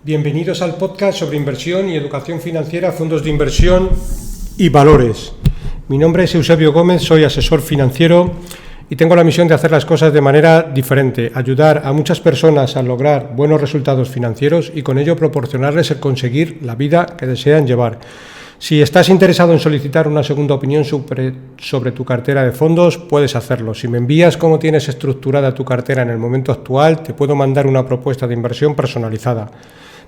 Bienvenidos al podcast sobre inversión y educación financiera, fondos de inversión y valores. Mi nombre es Eusebio Gómez, soy asesor financiero y tengo la misión de hacer las cosas de manera diferente, ayudar a muchas personas a lograr buenos resultados financieros y con ello proporcionarles el conseguir la vida que desean llevar. Si estás interesado en solicitar una segunda opinión sobre tu cartera de fondos, puedes hacerlo. Si me envías cómo tienes estructurada tu cartera en el momento actual, te puedo mandar una propuesta de inversión personalizada.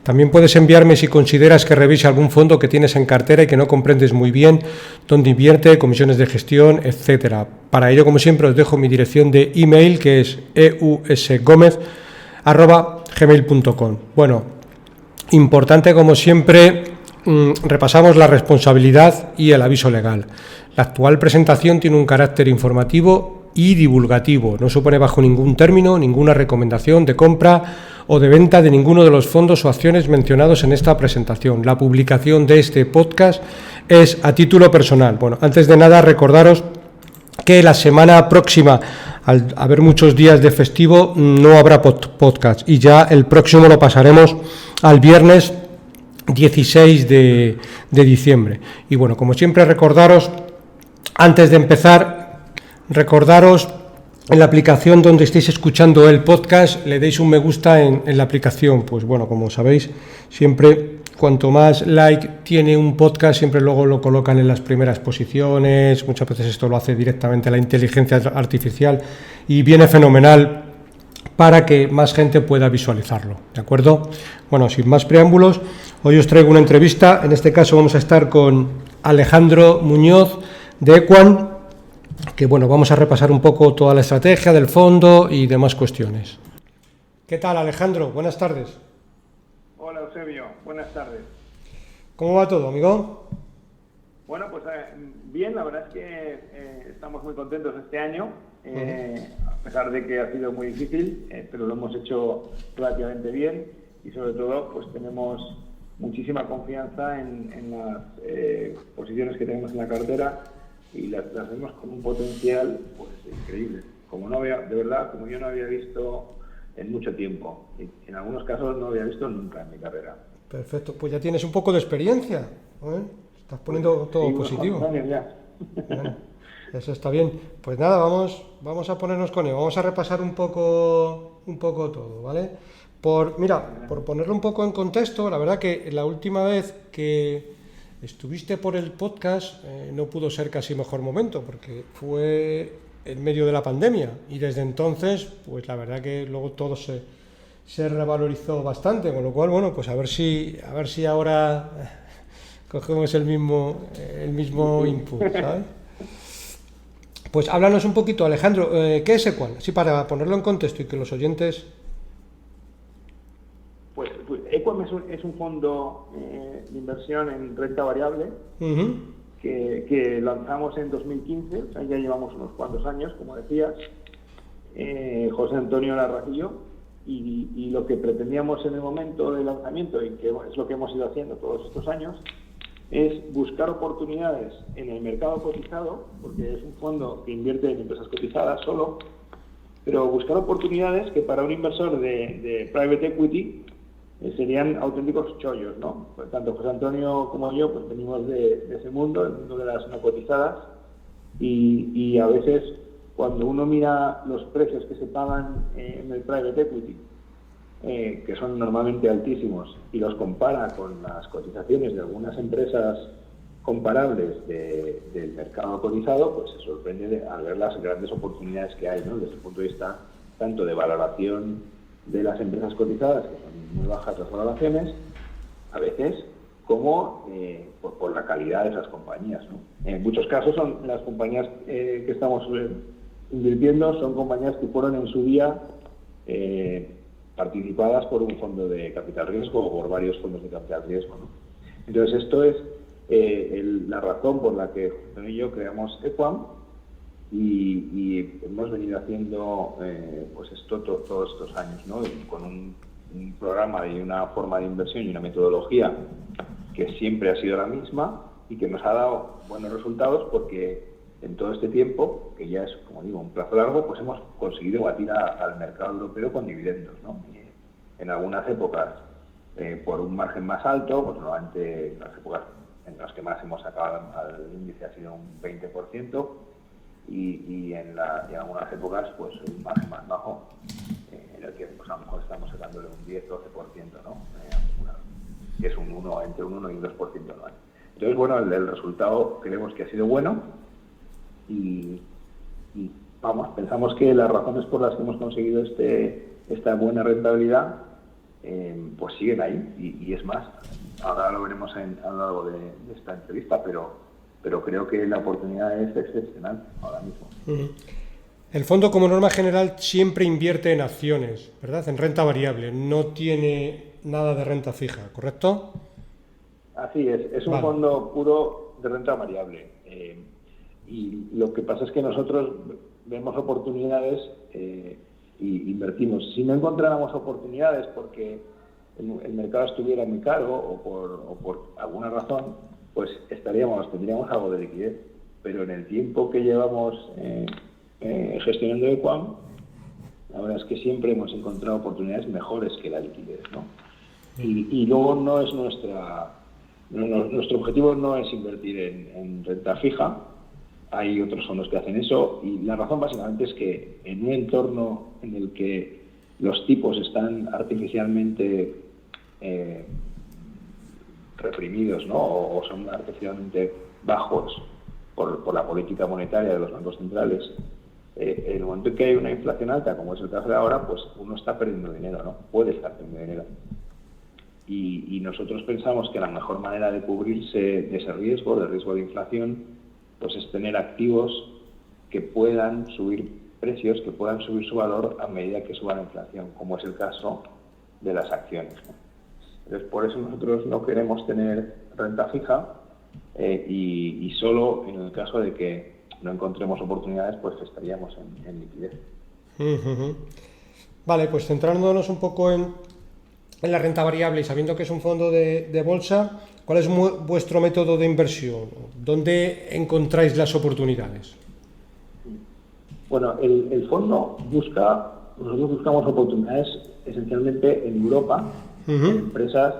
También puedes enviarme si consideras que revise algún fondo que tienes en cartera y que no comprendes muy bien dónde invierte, comisiones de gestión, etcétera. Para ello, como siempre, os dejo mi dirección de email, que es eusgomez@gmail.com. Bueno, importante como siempre, repasamos la responsabilidad y el aviso legal. La actual presentación tiene un carácter informativo y divulgativo. No supone bajo ningún término ninguna recomendación de compra o de venta de ninguno de los fondos o acciones mencionados en esta presentación. La publicación de este podcast es a título personal. Bueno, antes de nada, recordaros que la semana próxima, al haber muchos días de festivo, no habrá podcast y ya el próximo lo pasaremos al viernes 16 de diciembre. Y bueno, como siempre, recordaros, antes de empezar, en la aplicación donde estéis escuchando el podcast, le deis un me gusta en la aplicación. Pues bueno, como sabéis, siempre cuanto más like tiene un podcast, siempre luego lo colocan en las primeras posiciones. Muchas veces esto lo hace directamente la inteligencia artificial y viene fenomenal para que más gente pueda visualizarlo, ¿de acuerdo? Bueno, sin más preámbulos, hoy os traigo una entrevista. En este caso vamos a estar con Alejandro Muñoz de Equam, que bueno, vamos a repasar un poco toda la estrategia del fondo y demás cuestiones. ¿Qué tal, Alejandro? Buenas tardes. Hola, Eusebio. Buenas tardes. ¿Cómo va todo, amigo? Bueno, pues bien, la verdad es que estamos muy contentos este año, a pesar de que ha sido muy difícil, pero lo hemos hecho relativamente bien y sobre todo pues tenemos muchísima confianza en las posiciones que tenemos en la cartera y las vemos con un potencial pues increíble, como yo no había visto en mucho tiempo, y en algunos casos no había visto nunca en mi carrera. Perfecto, pues ya tienes un poco de experiencia, ¿eh? Estás poniendo todo sí, positivo. Ya. Bueno, eso está bien. Pues nada, vamos a ponernos con ello, vamos a repasar un poco todo, ¿vale? Por ponerlo un poco en contexto, la verdad que la última vez que estuviste por el podcast no pudo ser casi mejor momento, porque fue en medio de la pandemia y desde entonces, pues la verdad que luego todo se revalorizó bastante, con lo cual, bueno, pues a ver si ahora cogemos el mismo input, ¿sabes? Pues háblanos un poquito, Alejandro, ¿qué es Equam? Así para ponerlo en contexto y que los oyentes... Pues Equam es un fondo de inversión en renta variable que lanzamos en 2015, o sea, ya llevamos unos cuantos años, como decías, José Antonio Larraquillo, y lo que pretendíamos en el momento del lanzamiento, y que es lo que hemos ido haciendo todos estos años, es buscar oportunidades en el mercado cotizado, porque es un fondo que invierte en empresas cotizadas solo, pero buscar oportunidades que para un inversor de private equity serían auténticos chollos, ¿no? Pues tanto José Antonio como yo pues venimos de ese mundo, el mundo de las no cotizadas, y a veces cuando uno mira los precios que se pagan en el private equity, que son normalmente altísimos, y los compara con las cotizaciones de algunas empresas comparables del mercado cotizado, pues se sorprende al ver las grandes oportunidades que hay, ¿no? Desde el punto de vista tanto de valoración de las empresas cotizadas, que son muy bajas las valoraciones, a veces, como por la calidad de esas compañías, ¿no? En muchos casos son las compañías que estamos invirtiendo, son compañías que fueron en su día participadas por un fondo de capital riesgo o por varios fondos de capital riesgo, ¿no? Entonces esto es la razón por la que Juan y yo creamos Equam, y hemos venido haciendo pues esto todos estos años, ¿no? Con un programa y una forma de inversión y una metodología que siempre ha sido la misma y que nos ha dado buenos resultados, porque en todo este tiempo, que ya es, como digo, un plazo largo, pues hemos conseguido batir al mercado europeo con dividendos, ¿no? En algunas épocas por un margen más alto, pues normalmente las épocas en las que más hemos sacado al índice ha sido un 20%, y en algunas épocas pues un margen más bajo, en el que pues, a lo mejor estamos sacándole un 10-12%, ¿no? Que es entre un 1 y un 2% anual. Entonces, bueno, el resultado creemos que ha sido bueno, y vamos, pensamos que las razones por las que hemos conseguido esta buena rentabilidad pues siguen ahí, y es más, ahora lo veremos a lo largo de esta entrevista, pero creo que la oportunidad es excepcional ahora mismo. El fondo, como norma general, siempre invierte en acciones, ¿verdad? En renta variable, no tiene nada de renta fija, ¿correcto? Así es un fondo puro de renta variable. Y lo que pasa es que nosotros vemos oportunidades y invertimos. Si no encontráramos oportunidades porque el mercado estuviera muy caro o por alguna razón, pues tendríamos algo de liquidez. Pero en el tiempo que llevamos gestionando Equam, la verdad es que siempre hemos encontrado oportunidades mejores que la liquidez, ¿no? Y luego no es nuestro objetivo no es invertir en renta fija. Hay otros fondos que hacen eso, y la razón básicamente es que en un entorno en el que los tipos están artificialmente reprimidos, ¿no? o son artificialmente bajos por la política monetaria de los bancos centrales, en el momento en que hay una inflación alta, como es el caso de ahora, pues uno está perdiendo dinero, ¿no? Puede estar perdiendo dinero. Y nosotros pensamos que la mejor manera de cubrirse de ese riesgo, del riesgo de inflación, pues es tener activos que puedan subir precios, que puedan subir su valor a medida que suba la inflación, como es el caso de las acciones, ¿no? Entonces, por eso nosotros no queremos tener renta fija, y solo en el caso de que no encontremos oportunidades, pues estaríamos en liquidez. Vale, pues centrándonos un poco en la renta variable y sabiendo que es un fondo de bolsa, ¿cuál es vuestro método de inversión? ¿Dónde encontráis las oportunidades? Bueno, el fondo nosotros buscamos oportunidades esencialmente en Europa, en empresas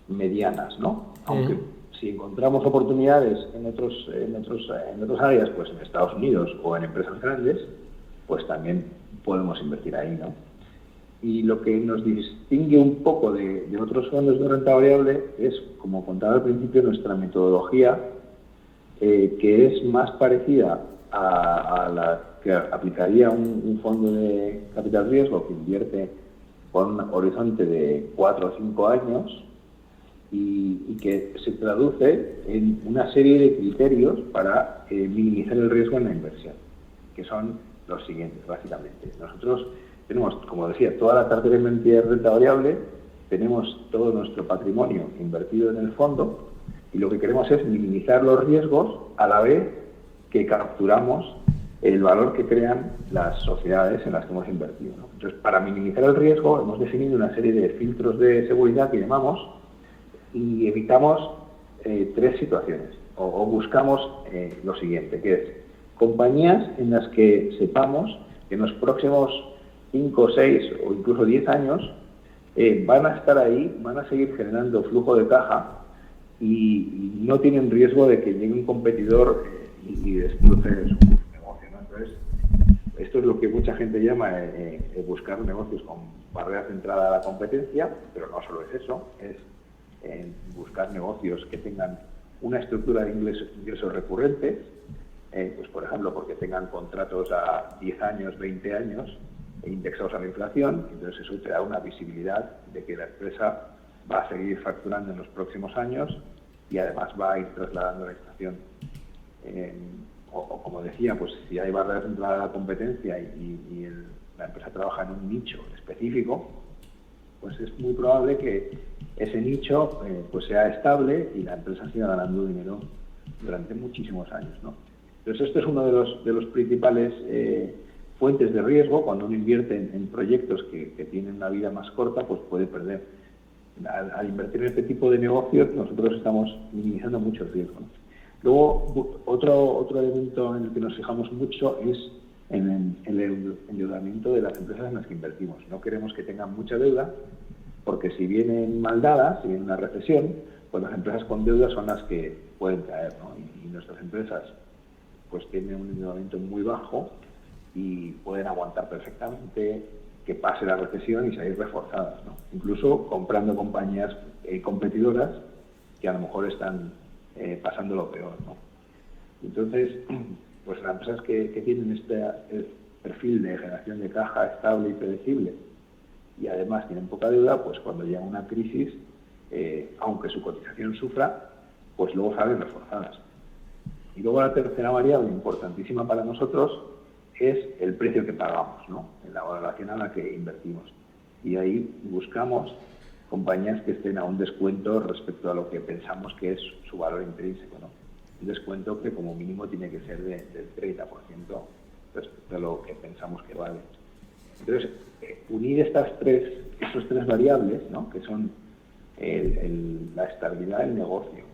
medianas, ¿no? Aunque si encontramos oportunidades en otras áreas, pues en Estados Unidos o en empresas grandes, pues también podemos invertir ahí, ¿no? Y lo que nos distingue un poco de otros fondos de renta variable es, como contaba al principio, nuestra metodología, que es más parecida a la que aplicaría un fondo de capital riesgo que invierte con un horizonte de 4 o 5 años y que se traduce en una serie de criterios para minimizar el riesgo en la inversión, que son los siguientes, básicamente. Nosotros tenemos, como decía, toda la cartera invertida de renta variable, tenemos todo nuestro patrimonio invertido en el fondo, y lo que queremos es minimizar los riesgos a la vez que capturamos el valor que crean las sociedades en las que hemos invertido, ¿no? Entonces, para minimizar el riesgo hemos definido una serie de filtros de seguridad que llamamos, y evitamos 3 situaciones, o buscamos lo siguiente, que es compañías en las que sepamos que en los próximos 5, 6 o incluso 10 años van a estar ahí, van a seguir generando flujo de caja y no tienen riesgo de que llegue un competidor y destroce su negocio, ¿no? Entonces, esto es lo que mucha gente llama buscar negocios con barreras de entrada a la competencia, pero no solo es eso, es buscar negocios que tengan una estructura de ingresos recurrentes, pues por ejemplo, porque tengan contratos a 10 años, 20 años, indexados a la inflación. Entonces eso te da una visibilidad de que la empresa va a seguir facturando en los próximos años y además va a ir trasladando la inflación. O como decía, pues si hay barreras de entrada a la competencia y la empresa trabaja en un nicho específico, pues es muy probable que ese nicho pues sea estable y la empresa siga ganando dinero durante muchísimos años, ¿no? Entonces esto es uno de los principales fuentes de riesgo. Cuando uno invierte en proyectos que tienen una vida más corta, pues puede perder. Al invertir en este tipo de negocios, nosotros estamos minimizando mucho el riesgo, ¿no? Luego, otro elemento en el que nos fijamos mucho es en el endeudamiento de las empresas en las que invertimos. No queremos que tengan mucha deuda, porque si vienen mal dadas, si viene una recesión, pues las empresas con deuda son las que pueden caer, ¿no? Y nuestras empresas pues tienen un endeudamiento muy bajo y pueden aguantar perfectamente que pase la recesión y salir reforzadas, ¿no? Incluso comprando compañías competidoras que a lo mejor están pasando lo peor, ¿no? Entonces, pues las empresas que tienen este perfil de generación de caja estable y predecible y además tienen poca deuda, pues cuando llega una crisis, aunque su cotización sufra, pues luego salen reforzadas. Y luego la tercera variable importantísima para nosotros es el precio que pagamos, ¿no? En la valoración a la que invertimos. Y ahí buscamos compañías que estén a un descuento respecto a lo que pensamos que es su valor intrínseco, ¿no? Un descuento que como mínimo tiene que ser del 30% respecto a lo que pensamos que vale. Entonces, unir esos tres variables, ¿no? Que son la estabilidad del negocio,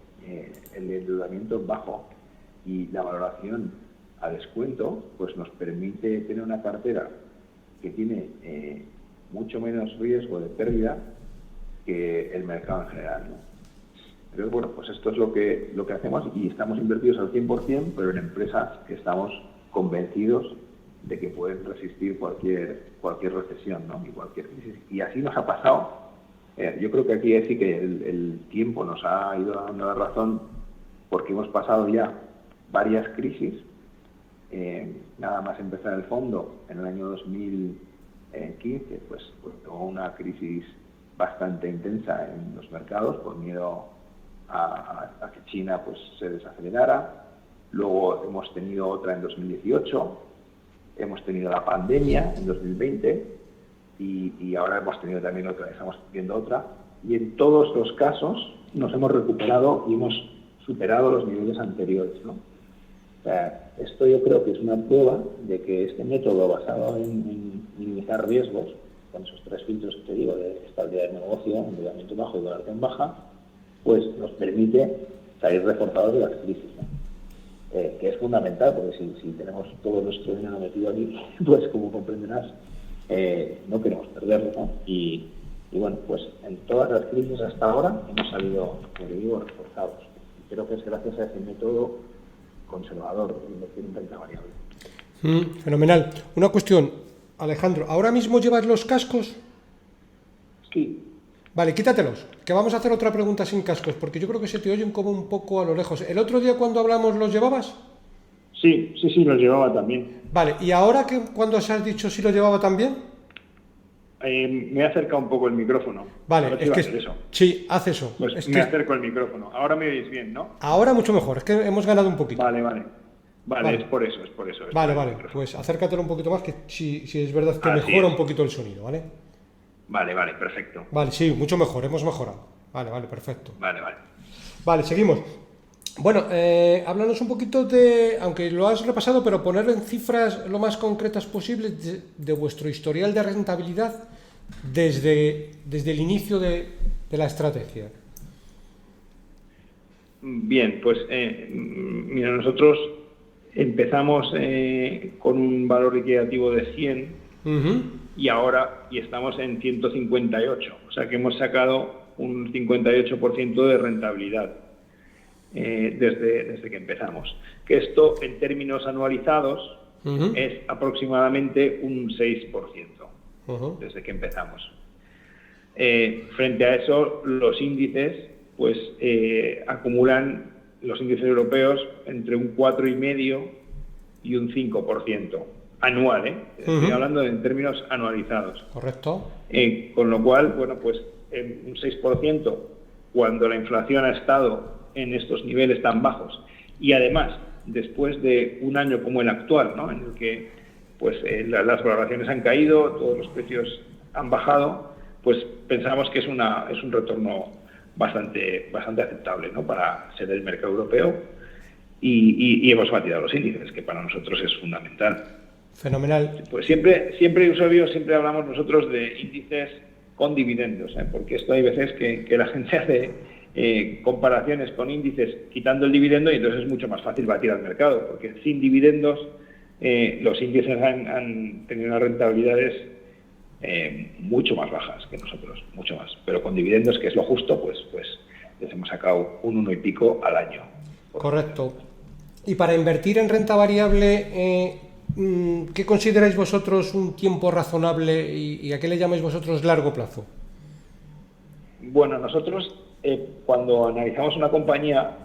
el endeudamiento bajo y la valoración a descuento, pues nos permite tener una cartera que tiene mucho menos riesgo de pérdida que el mercado en general, ¿no? Entonces, bueno, pues esto es lo que hacemos y estamos invertidos al 100%, pero en empresas que estamos convencidos de que pueden resistir cualquier recesión, ¿no? Y cualquier crisis. Y así nos ha pasado. Yo creo que aquí sí que el tiempo nos ha ido dando la razón porque hemos pasado ya varias crisis. Nada más empezar el fondo en el año 2015, pues tuvo una crisis bastante intensa en los mercados por miedo a que China pues se desacelerara. Luego hemos tenido otra en 2018, hemos tenido la pandemia en 2020 y ahora hemos tenido también otra, estamos viendo otra. Y en todos los casos nos hemos recuperado y hemos superado los niveles anteriores, ¿no? O sea, esto yo creo que es una prueba de que este método basado en minimizar riesgos, con esos tres filtros que te digo, de estabilidad de negocio, endeudamiento bajo y valoración baja, pues nos permite salir reforzados de las crisis, ¿no? Que es fundamental, porque si tenemos todo nuestro dinero metido aquí, pues como comprenderás, no queremos perderlo, ¿no? Y bueno, pues en todas las crisis hasta ahora hemos salido, como digo, reforzados. Y creo que es gracias a ese método conservador de invertir en renta variable. Fenomenal. Una cuestión, Alejandro, ¿ahora mismo llevas los cascos? Sí. Vale, quítatelos, que vamos a hacer otra pregunta sin cascos, porque yo creo que se te oyen como un poco a lo lejos. ¿El otro día cuando hablamos los llevabas? Sí, los llevaba también. Vale, ¿y ahora que cuando has dicho si los llevaba también? Me he acercado un poco el micrófono. Vale, es que eso. sí, haz eso. Pues es me acerco el micrófono. Ahora me oís bien, ¿no? Ahora mucho mejor, es que hemos ganado un poquito. Vale, es por eso. Vale, pues acércatelo un poquito más, que si es verdad que mejora un poquito el sonido, ¿vale? Vale, perfecto. Vale, sí, mucho mejor, hemos mejorado. Vale, perfecto. Vale. Vale, seguimos. Bueno, háblanos un poquito aunque lo has repasado, pero poner en cifras lo más concretas posible de vuestro historial de rentabilidad desde el inicio de la estrategia. Bien, pues mira, nosotros empezamos con un valor liquidativo de 100 y estamos en 158, o sea que hemos sacado un 58% de rentabilidad desde que empezamos. Que esto en términos anualizados es aproximadamente un 6% desde que empezamos. Frente a eso, los índices pues acumulan, los índices europeos, entre un 4,5% y un 5% anual, Estoy hablando en términos anualizados. Correcto. Con lo cual, bueno, pues un 6% cuando la inflación ha estado en estos niveles tan bajos y además después de un año como el actual, ¿no? En el que pues las valoraciones han caído, todos los precios han bajado, pues pensamos que es un retorno bastante aceptable, ¿no? Para ser el mercado europeo y hemos batido los índices, que para nosotros es fundamental. Fenomenal. Pues siempre Eusebio, siempre hablamos nosotros de índices con dividendos, porque esto hay veces que la gente hace comparaciones con índices quitando el dividendo y entonces es mucho más fácil batir al mercado, porque sin dividendos los índices han tenido unas rentabilidades mucho más bajas que nosotros, mucho más. Pero con dividendos, que es lo justo, pues les hemos sacado un 1 y pico al año. Correcto. Y para invertir en renta variable, ¿qué consideráis vosotros un tiempo razonable y a qué le llamáis vosotros largo plazo? Bueno, nosotros cuando analizamos una compañía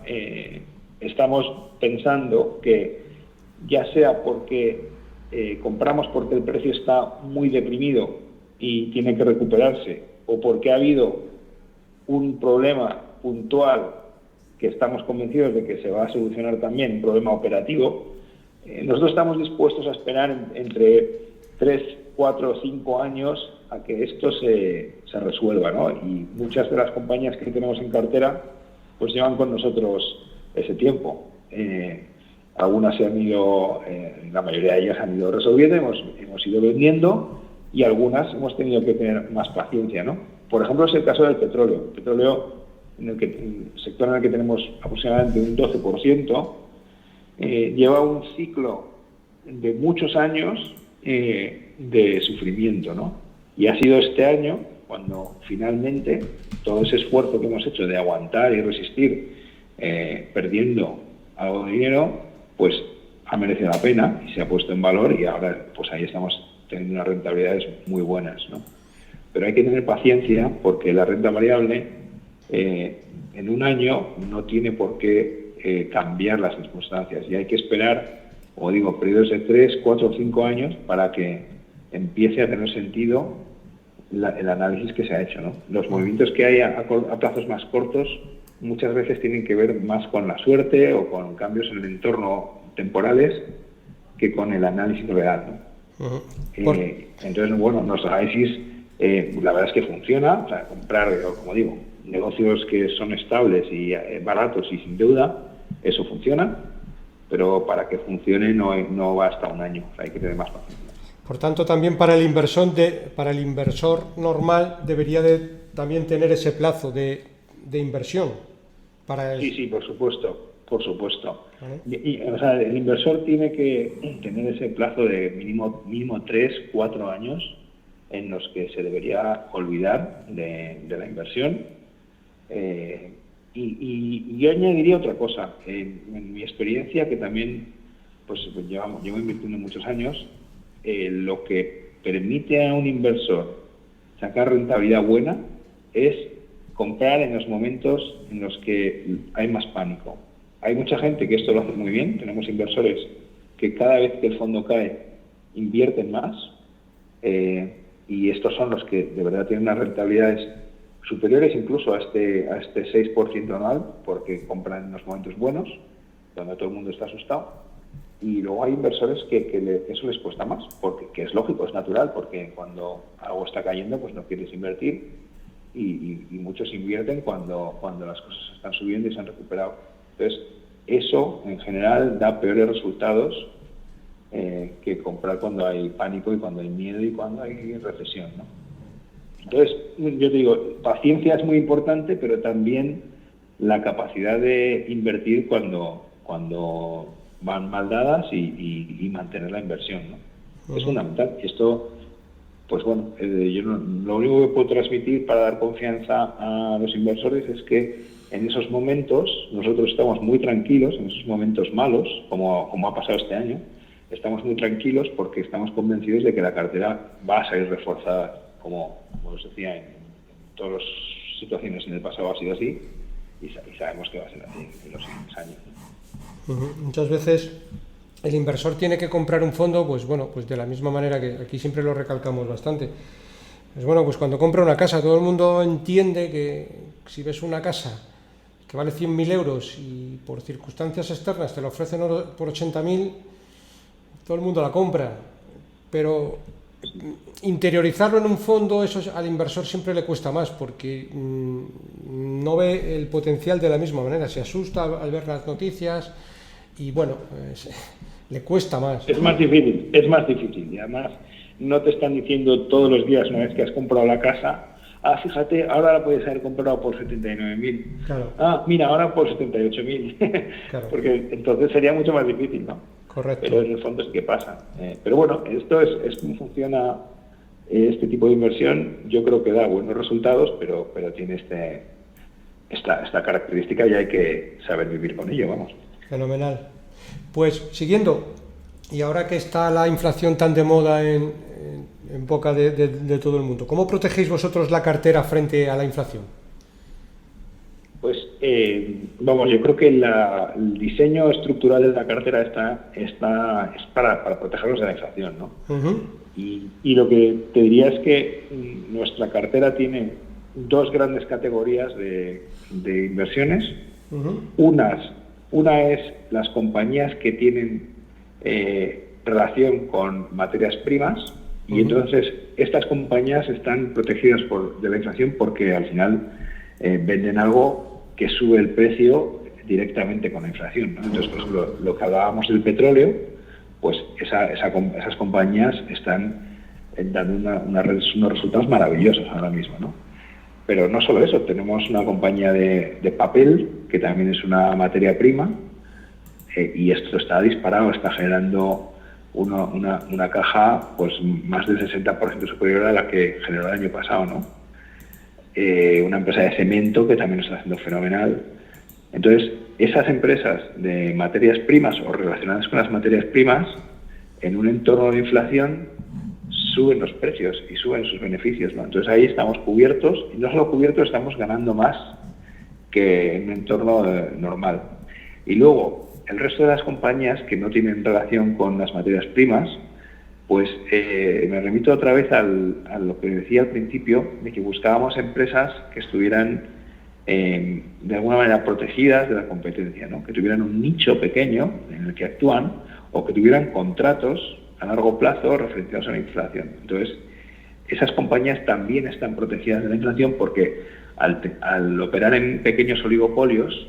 estamos pensando que ya sea porque compramos porque el precio está muy deprimido y tiene que recuperarse, o porque ha habido un problema puntual que estamos convencidos de que se va a solucionar también, un problema operativo, nosotros estamos dispuestos a esperar entre 3, 4 o 5 años a que esto se resuelva, ¿no? Y muchas de las compañías que tenemos en cartera pues llevan con nosotros ese tiempo. Algunas se han ido, la mayoría de ellas han ido resolviendo, hemos ido vendiendo, y algunas hemos tenido que tener más paciencia, ¿no? Por ejemplo, es el caso del petróleo. El petróleo, el sector en el que tenemos aproximadamente un 12%, lleva un ciclo de muchos años de sufrimiento, ¿no? Y ha sido este año cuando finalmente todo ese esfuerzo que hemos hecho de aguantar y resistir perdiendo algo de dinero, pues ha merecido la pena y se ha puesto en valor, y ahora pues ahí estamos teniendo unas rentabilidades muy buenas, ¿no? Pero hay que tener paciencia, porque la renta variable en un año no tiene por qué cambiar las circunstancias, y hay que esperar, como digo, periodos de 3, 4 o 5 años para que empiece a tener sentido el análisis que se ha hecho, ¿no? Los movimientos que hay a plazos más cortos muchas veces tienen que ver más con la suerte o con cambios en el entorno temporales que con el análisis real, ¿no? Entonces, bueno, nuestro análisis la verdad es que funciona. O sea, comprar, como digo, negocios que son estables y baratos y sin deuda, eso funciona, pero para que funcione no va hasta un año. O sea, hay que tener más paciencia. Por tanto, también para el inversor normal debería de también tener ese plazo de inversión. Sí, por supuesto. O sea, el inversor tiene que tener ese plazo de mínimo 3, 4 años en los que se debería olvidar de la inversión. Y yo añadiría otra cosa. En mi experiencia, que también pues llevo invirtiendo muchos años, lo que permite a un inversor sacar rentabilidad buena es comprar en los momentos en los que hay más pánico. Hay mucha gente que esto lo hace muy bien. Tenemos inversores que cada vez que el fondo cae invierten más, y estos son los que de verdad tienen unas rentabilidades superiores incluso a este 6% anual, porque compran en los momentos buenos, donde todo el mundo está asustado. Y luego hay inversores que eso les cuesta más, que es lógico, es natural, porque cuando algo está cayendo pues no quieres invertir, y muchos invierten cuando las cosas están subiendo y se han recuperado. Entonces, eso en general da peores resultados que comprar cuando hay pánico y cuando hay miedo y cuando hay recesión, ¿no? Entonces, yo te digo, paciencia es muy importante, pero también la capacidad de invertir cuando van mal dadas y mantener la inversión, ¿no? Es fundamental. Y esto, pues bueno, yo lo único que puedo transmitir para dar confianza a los inversores es que en esos momentos nosotros estamos muy tranquilos, en esos momentos malos, como ha pasado este año, estamos muy tranquilos porque estamos convencidos de que la cartera va a salir reforzada, como os decía, en todas las situaciones en el pasado ha sido así, y sabemos que va a ser así en los siguientes años, ¿no? Muchas veces el inversor tiene que comprar un fondo, pues bueno, pues de la misma manera que aquí siempre lo recalcamos bastante. Pues bueno, pues cuando compra una casa, todo el mundo entiende que si ves una casa que vale 100.000 euros y por circunstancias externas te la ofrecen por 80.000, todo el mundo la compra. Pero interiorizarlo en un fondo, eso al inversor siempre le cuesta más, porque no ve el potencial de la misma manera, se asusta al ver las noticias y bueno, le cuesta más. Es más difícil, y además no te están diciendo todos los días, una vez que has comprado la casa, fíjate, ahora la puedes haber comprado por 79.000. Claro. Mira, ahora por 78.000. Claro. Porque entonces sería mucho más difícil, ¿no? Correcto. Pero en el fondo es que pasa. Pero bueno, esto es como funciona este tipo de inversión yo creo que da buenos resultados, pero tiene esta característica y hay que saber vivir con ello, vamos. Fenomenal. Pues siguiendo, y ahora que está la inflación tan de moda en boca de todo el mundo, ¿cómo protegéis vosotros la cartera frente a la inflación? Pues yo creo que el diseño estructural de la cartera es para protegernos de la inflación, ¿no? Uh-huh. Y lo que te diría es que nuestra cartera tiene dos grandes categorías de inversiones. Uh-huh. Una es las compañías que tienen relación con materias primas, y entonces estas compañías están protegidas de la inflación porque al final venden algo que sube el precio directamente con la inflación, ¿no? Entonces, por ejemplo, lo que hablábamos del petróleo, pues esas compañías están dando unos resultados maravillosos ahora mismo, ¿no? Pero no solo eso, tenemos una compañía de papel, que también es una materia prima, y esto está disparado, está generando una caja pues más del 60% superior a la que generó el año pasado, ¿no? Una empresa de cemento que también lo está haciendo fenomenal. Entonces, esas empresas de materias primas o relacionadas con las materias primas, en un entorno de inflación, suben los precios y suben sus beneficios, ¿no? Entonces ahí estamos cubiertos, y no solo cubiertos, estamos ganando más que en un entorno normal. Y luego, el resto de las compañías que no tienen relación con las materias primas, pues me remito otra vez a lo que decía al principio, de que buscábamos empresas que estuvieran de alguna manera protegidas de la competencia, ¿no? Que tuvieran un nicho pequeño en el que actúan, o que tuvieran contratos a largo plazo referenciados a la inflación. Entonces, esas compañías también están protegidas de la inflación porque al operar en pequeños oligopolios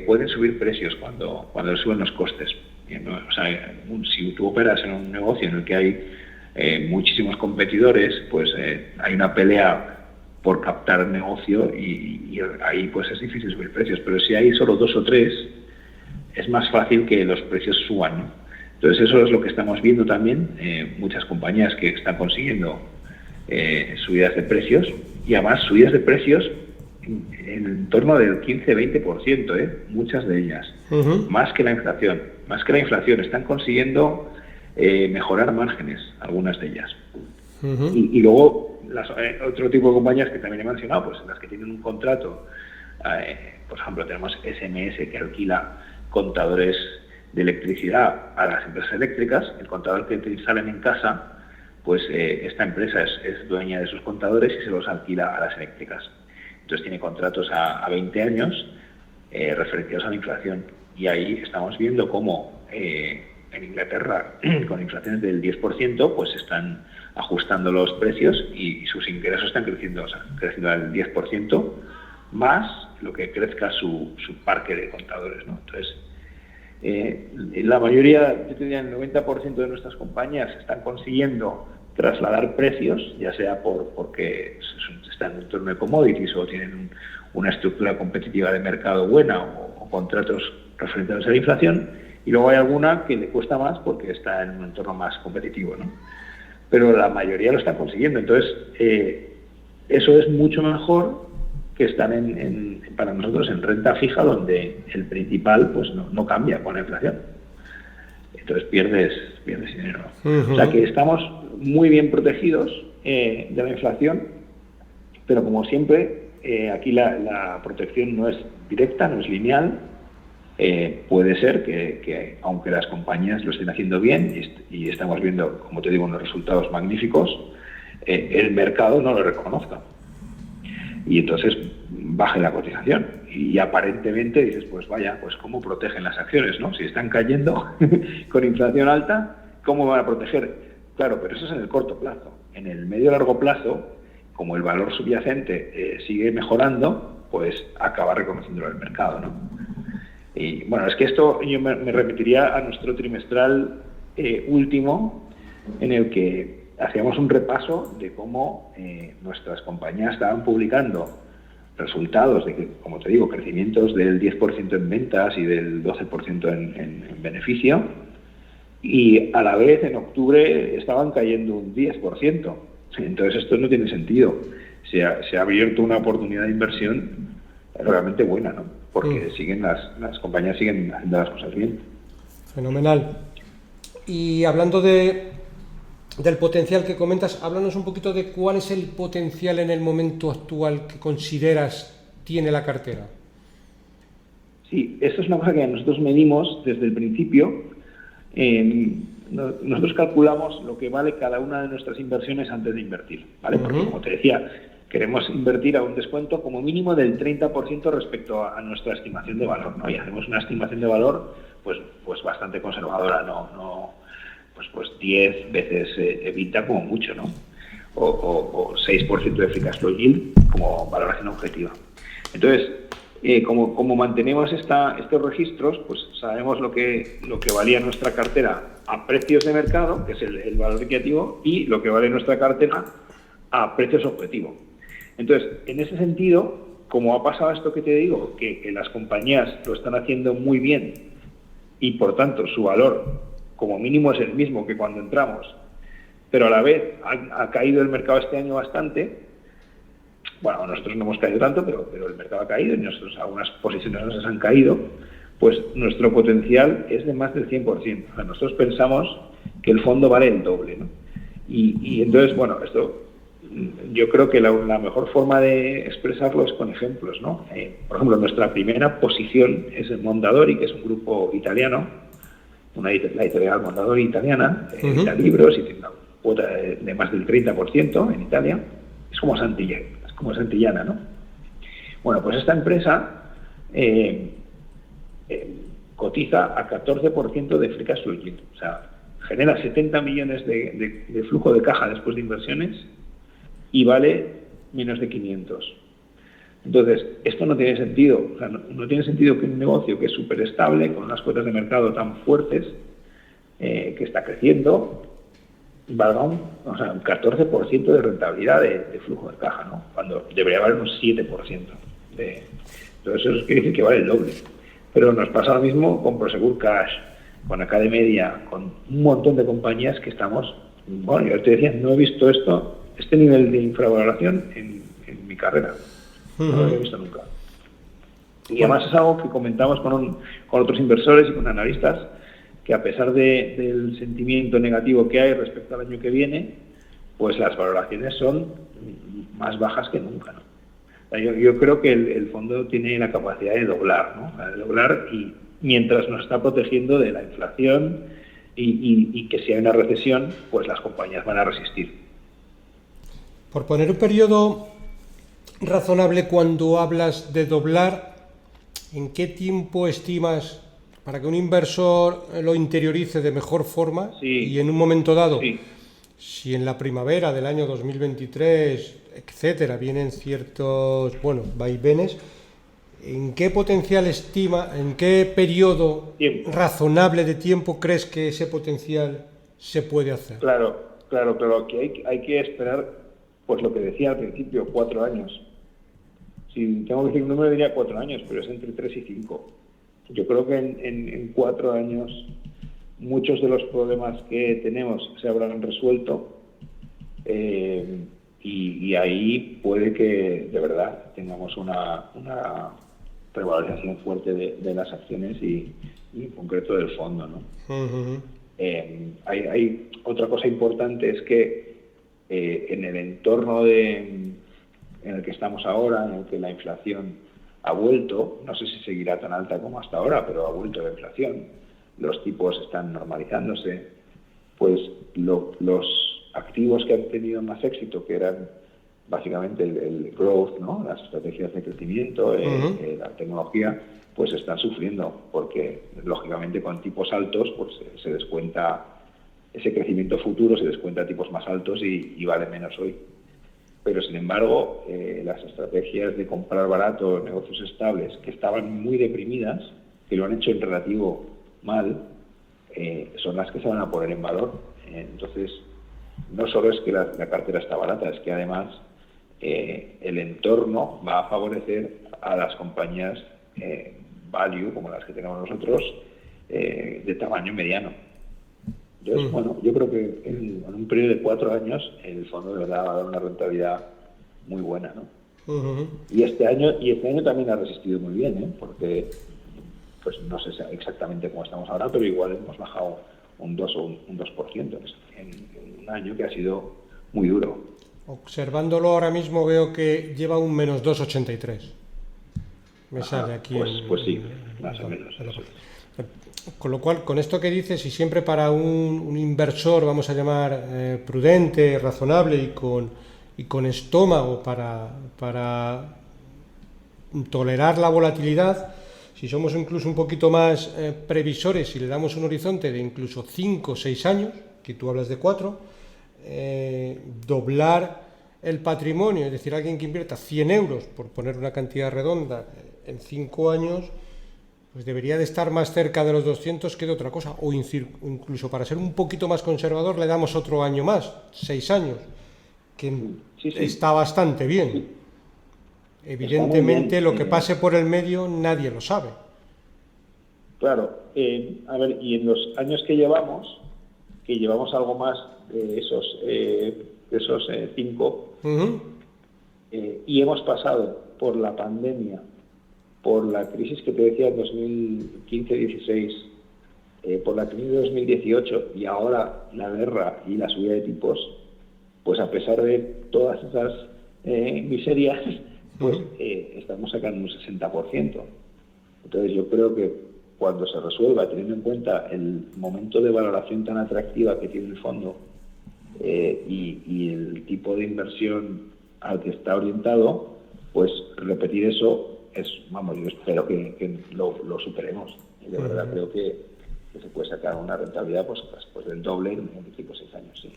pueden subir precios cuando suben los costes. ¿No? O sea, si tú operas en un negocio en el que hay muchísimos competidores, pues hay una pelea por captar negocio y ahí pues es difícil subir precios. Pero si hay solo 2 o 3, es más fácil que los precios suban, ¿no? Entonces eso es lo que estamos viendo también, muchas compañías que están consiguiendo subidas de precios, y además subidas de precios en torno del 15-20%, muchas de ellas, más que la inflación, están consiguiendo mejorar márgenes, algunas de ellas. Y luego otro tipo de compañías que también he mencionado, pues las que tienen un contrato, por ejemplo tenemos SMS, que alquila contadores de electricidad a las empresas eléctricas. El contador que te instalan en casa, pues esta empresa es dueña de sus contadores y se los alquila a las eléctricas. Entonces tiene contratos a 20 años referenciados a la inflación, y ahí estamos viendo cómo en Inglaterra, con inflaciones del 10%, pues están ajustando los precios y sus ingresos están creciendo al 10%, más lo que crezca su parque de contadores, ¿no? Entonces, la mayoría, yo te diría el 90% de nuestras compañías están consiguiendo trasladar precios, ya sea porque están en un entorno de commodities o tienen una estructura competitiva de mercado buena o contratos referentes a la inflación, y luego hay alguna que le cuesta más porque está en un entorno más competitivo, ¿no? Pero la mayoría lo están consiguiendo. Entonces, eso es mucho mejor que estar para nosotros en renta fija, donde el principal pues no cambia con la inflación. Entonces pierdes dinero. O sea que estamos muy bien protegidos de la inflación, pero como siempre, aquí la protección no es directa, no es lineal. Puede ser que aunque las compañías lo estén haciendo bien y estamos viendo, como te digo, unos resultados magníficos, el mercado no lo reconozca. Y entonces baje la cotización. Y aparentemente dices, pues vaya, pues cómo protegen las acciones, ¿no? Si están cayendo con inflación alta, ¿cómo van a proteger? Claro, pero eso es en el corto plazo. En el medio y largo plazo, como el valor subyacente sigue mejorando, pues acaba reconociéndolo el mercado, ¿no? Y bueno, es que esto yo me remitiría a nuestro trimestral último, en el que hacíamos un repaso de cómo nuestras compañías estaban publicando resultados de, como te digo, crecimientos del 10% en ventas y del 12% en beneficio, y a la vez en octubre estaban cayendo un 10%. O Entonces esto no tiene sentido. Se ha abierto una oportunidad de inversión realmente buena, ¿no? Porque las compañías siguen haciendo las cosas bien. Fenomenal. Y hablando del potencial que comentas, háblanos un poquito de cuál es el potencial en el momento actual que consideras tiene la cartera. Sí, esto es una cosa que nosotros medimos desde el principio. Nosotros calculamos lo que vale cada una de nuestras inversiones antes de invertir, ¿vale? Porque, como te decía, queremos invertir a un descuento como mínimo del 30% respecto a nuestra estimación de valor, ¿no? Y hacemos una estimación de valor pues bastante conservadora, pues 10 veces EBITDA como mucho, ¿no? O 6% de free cash flow yield como valoración objetiva. Entonces, como mantenemos estos registros, pues sabemos lo que valía nuestra cartera a precios de mercado, que es el valor liquidativo, y lo que vale nuestra cartera a precios objetivo. Entonces, en ese sentido, como ha pasado esto que te digo, que las compañías lo están haciendo muy bien y por tanto su valor como mínimo es el mismo que cuando entramos, pero a la vez ha caído el mercado este año bastante. Bueno, nosotros no hemos caído tanto, pero el mercado ha caído y algunas posiciones nos han caído, pues nuestro potencial es de más del 100%. O sea, nosotros pensamos que el fondo vale el doble, ¿no? Y entonces, bueno, esto yo creo que la mejor forma de expresarlo es con ejemplos, ¿no? Por ejemplo, nuestra primera posición es en Mondadori, que es un grupo italiano, la editorial Mondadori italiana, edita libros y tiene una cuota de más del 30% en Italia. Es como Santillana, ¿no? Bueno, pues esta empresa cotiza a 14% de free cash flow yield. O sea, genera 70 millones de flujo de caja después de inversiones y vale menos de 500. Entonces, esto no tiene sentido. O sea, no tiene sentido que un negocio que es súper estable, con unas cuotas de mercado tan fuertes, que está creciendo, valga un 14% de rentabilidad de flujo de caja, ¿no? Cuando debería valer un 7%. Entonces, eso quiere decir que vale el doble. Pero nos pasa lo mismo con Prosegur Cash, con Academedia, con un montón de compañías que estamos... Bueno, yo te decía, no he visto este nivel de infravaloración en mi carrera. No lo había visto nunca. Y además es algo que comentamos con otros inversores y con analistas, que a pesar del sentimiento negativo que hay respecto al año que viene, pues las valoraciones son más bajas que nunca, ¿no? O sea, yo creo que el fondo tiene la capacidad de doblar, ¿no? De doblar, y mientras nos está protegiendo de la inflación y que si hay una recesión, pues las compañías van a resistir. Por poner un periodo razonable cuando hablas de doblar, ¿en qué tiempo estimas para que un inversor lo interiorice de mejor forma? Sí. Y en un momento dado, sí, si en la primavera del año 2023, etcétera, vienen ciertos, vaivenes, ¿en qué potencial estima, en qué periodo razonable de tiempo crees que ese potencial se puede hacer? Claro, que hay que esperar, pues lo que decía al principio, 4 años. Si tengo que decir un número, diría 4 años, pero es entre 3 y 5. Yo creo que en 4 años muchos de los problemas que tenemos se habrán resuelto, y ahí puede que de verdad tengamos una revalorización fuerte de las acciones y en concreto del fondo, ¿no? Uh-huh. Hay otra cosa importante, es que en el entorno en el que estamos ahora, en el que la inflación ha vuelto, no sé si seguirá tan alta como hasta ahora, pero ha vuelto la inflación, los tipos están normalizándose, pues los activos que han tenido más éxito, que eran básicamente el growth, ¿no? Las estrategias de crecimiento, la tecnología, pues están sufriendo, porque lógicamente con tipos altos pues se descuenta ese crecimiento futuro, se descuenta a tipos más altos y vale menos hoy. Pero sin embargo, las estrategias de comprar barato, negocios estables, que estaban muy deprimidas, que lo han hecho en relativo mal, son las que se van a poner en valor. Entonces, no solo es que la cartera está barata, es que además el entorno va a favorecer a las compañías value, como las que tenemos nosotros, de tamaño mediano. Entonces, bueno, yo creo que en un periodo de 4 años el fondo de verdad va a dar una rentabilidad muy buena, ¿no? Y este año también ha resistido muy bien, ¿eh? Porque pues no sé exactamente cómo estamos ahora, pero igual hemos bajado un 2 o un 2% en un año que ha sido muy duro. Observándolo ahora mismo veo que lleva un menos 2,83. Me sale aquí. Pues sí, más o menos. Con lo cual, con esto que dices, y siempre para un inversor, vamos a llamar prudente, razonable y con estómago para tolerar la volatilidad, si somos incluso un poquito más previsores y le damos un horizonte de incluso 5 o 6 años, que tú hablas de 4, doblar el patrimonio, es decir, alguien que invierta 100 euros, por poner una cantidad redonda, en 5 años, pues debería de estar más cerca de los 200 que de otra cosa, o incluso para ser un poquito más conservador le damos otro año más, 6 años, que sí. Está bastante bien. Sí. Evidentemente, lo que pase por el medio nadie lo sabe. Claro, a ver, y en los años que llevamos algo más de esos 5, y hemos pasado por la pandemia, por la crisis que te decía en 2015-16, por la crisis de 2018 y ahora la guerra y la subida de tipos, pues a pesar de todas esas miserias, pues estamos sacando un 60%. Entonces yo creo que cuando se resuelva, teniendo en cuenta el momento de valoración tan atractiva que tiene el fondo y el tipo de inversión al que está orientado, pues repetir eso yo espero que lo superemos. Y de verdad creo que se puede sacar una rentabilidad pues del doble en 5 o 6 años. Sí.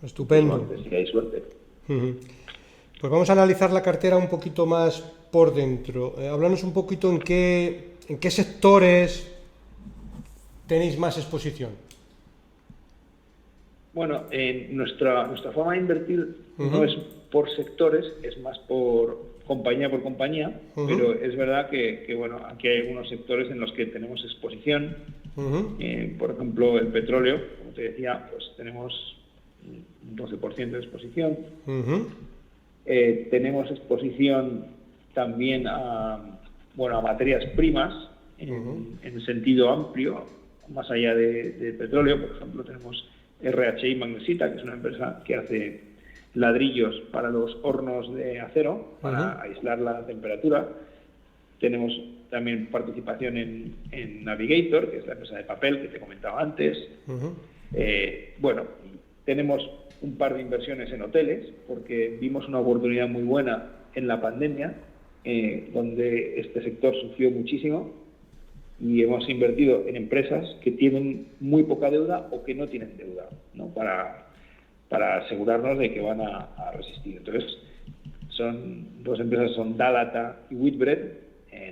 Estupendo. Si hay suerte. Pues vamos a analizar la cartera un poquito más por dentro. Háblanos un poquito en qué sectores tenéis más exposición. Bueno, nuestra forma de invertir no es por sectores, es más por compañía, pero es verdad que bueno, aquí hay algunos sectores en los que tenemos exposición. Por ejemplo, el petróleo, como te decía, pues tenemos un 12% de exposición. Tenemos exposición también a materias primas en sentido amplio, más allá de petróleo. Por ejemplo, tenemos RHI Magnesita, que es una empresa que hace ladrillos para los hornos de acero, para aislar la temperatura. Tenemos también participación en Navigator, que es la empresa de papel que te comentaba antes. Tenemos un par de inversiones en hoteles, porque vimos una oportunidad muy buena en la pandemia, donde este sector sufrió muchísimo, y hemos invertido en empresas que tienen muy poca deuda o que no tienen deuda, ¿no? Para asegurarnos de que van a resistir. Entonces, son dos empresas, son Dalata y Whitbread.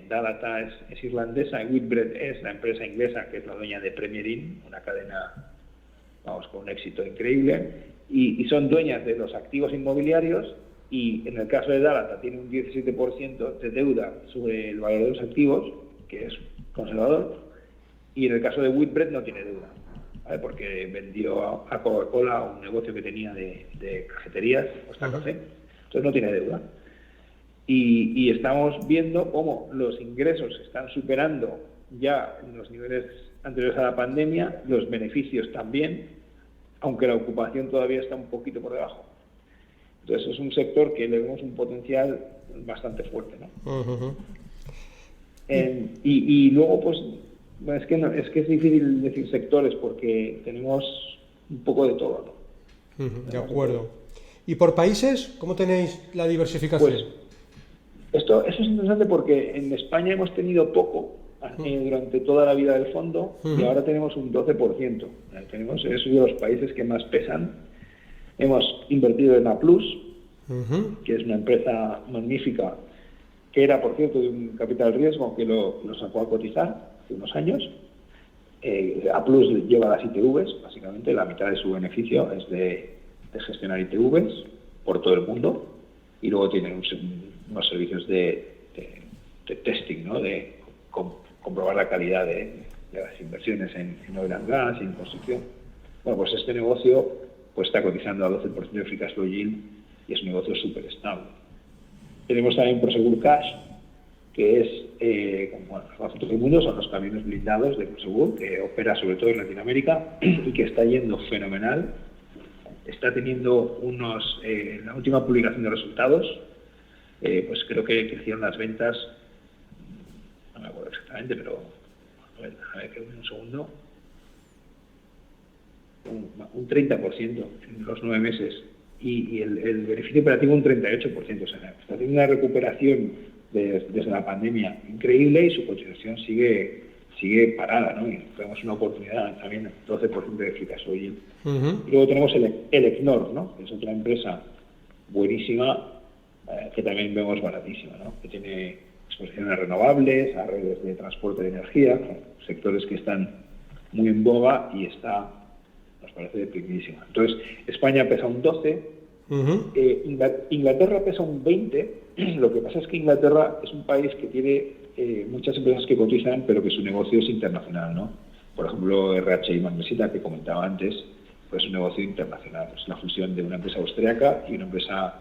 Dalata es irlandesa y Whitbread es la empresa inglesa que es la dueña de Premier Inn, una cadena, con un éxito increíble, y son dueñas de los activos inmobiliarios, y en el caso de Dalata tiene un 17% de deuda sobre el valor de los activos, que es conservador, y en el caso de Whitbread no tiene deuda, ¿vale? Porque vendió a Coca-Cola un negocio que tenía de cafeterías, café, entonces no tiene deuda. Y estamos viendo cómo los ingresos están superando ya en los niveles anteriores a la pandemia, los beneficios también, aunque la ocupación todavía está un poquito por debajo. Entonces es un sector que le vemos un potencial bastante fuerte, ¿no? Y luego, pues, es que es difícil decir sectores porque tenemos un poco de todo, ¿no? De acuerdo. ¿Y por países cómo tenéis la diversificación? Pues eso es interesante porque en España hemos tenido poco durante toda la vida del fondo y ahora tenemos un 12%. Es uno de los países que más pesan. Hemos invertido en A+, que es una empresa magnífica, que era, por cierto, de un capital riesgo que lo sacó a cotizar hace unos años. A+ lleva las ITVs, básicamente la mitad de su beneficio es de gestionar ITVs por todo el mundo, y luego tienen unos servicios de testing, ¿no? De comprobar la calidad de las inversiones en oil and gas y en construcción. Bueno, pues este negocio pues está cotizando a 12% de free cash flow yield y es un negocio súper estable. Tenemos también Prosegur Cash, que es, como todo el mundo, son los camiones blindados de Prosegur, que opera sobre todo en Latinoamérica y que está yendo fenomenal. Está teniendo en la última publicación de resultados, pues creo que crecieron las ventas, no me acuerdo exactamente, pero a ver, un segundo, un 30% en los 9 meses y el beneficio operativo un 38%. O sea, está teniendo una recuperación desde la pandemia increíble y su cotización sigue parada, ¿no? Y tenemos una oportunidad también, 12% de free cash flow yield. Y luego tenemos el Equinor, ¿no? Que es otra empresa buenísima, que también vemos baratísima, ¿no? Que tiene exposición a renovables, a redes de transporte de energía, sectores que están muy en boga y nos parece primísima. Entonces, España pesa un 12%, Inglaterra pesa un 20%. Lo que pasa es que Inglaterra es un país que tiene muchas empresas que cotizan, pero que su negocio es internacional, ¿no? Por ejemplo, RHI Magnesita, que comentaba antes, pues es un negocio internacional. Es la fusión de una empresa austríaca y una empresa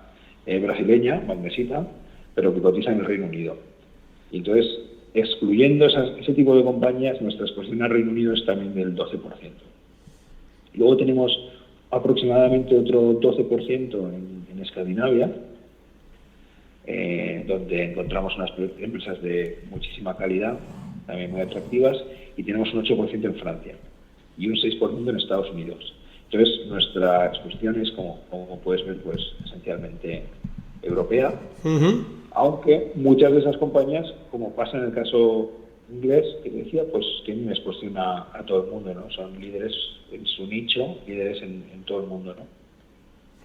brasileña, Magnesita, pero que cotiza en el Reino Unido. Y entonces, excluyendo ese tipo de compañías, nuestra exposición al Reino Unido es también del 12%. Luego tenemos aproximadamente otro 12% en Escandinavia, donde encontramos unas empresas de muchísima calidad, también muy atractivas, y tenemos un 8% en Francia y un 6% en Estados Unidos. Entonces, nuestra exposición es, como puedes ver, pues esencialmente europea, aunque muchas de esas compañías, como pasa en el caso inglés, que decía, pues tienen una exposición a todo el mundo, ¿no? Son líderes en su nicho, líderes en todo el mundo, ¿no?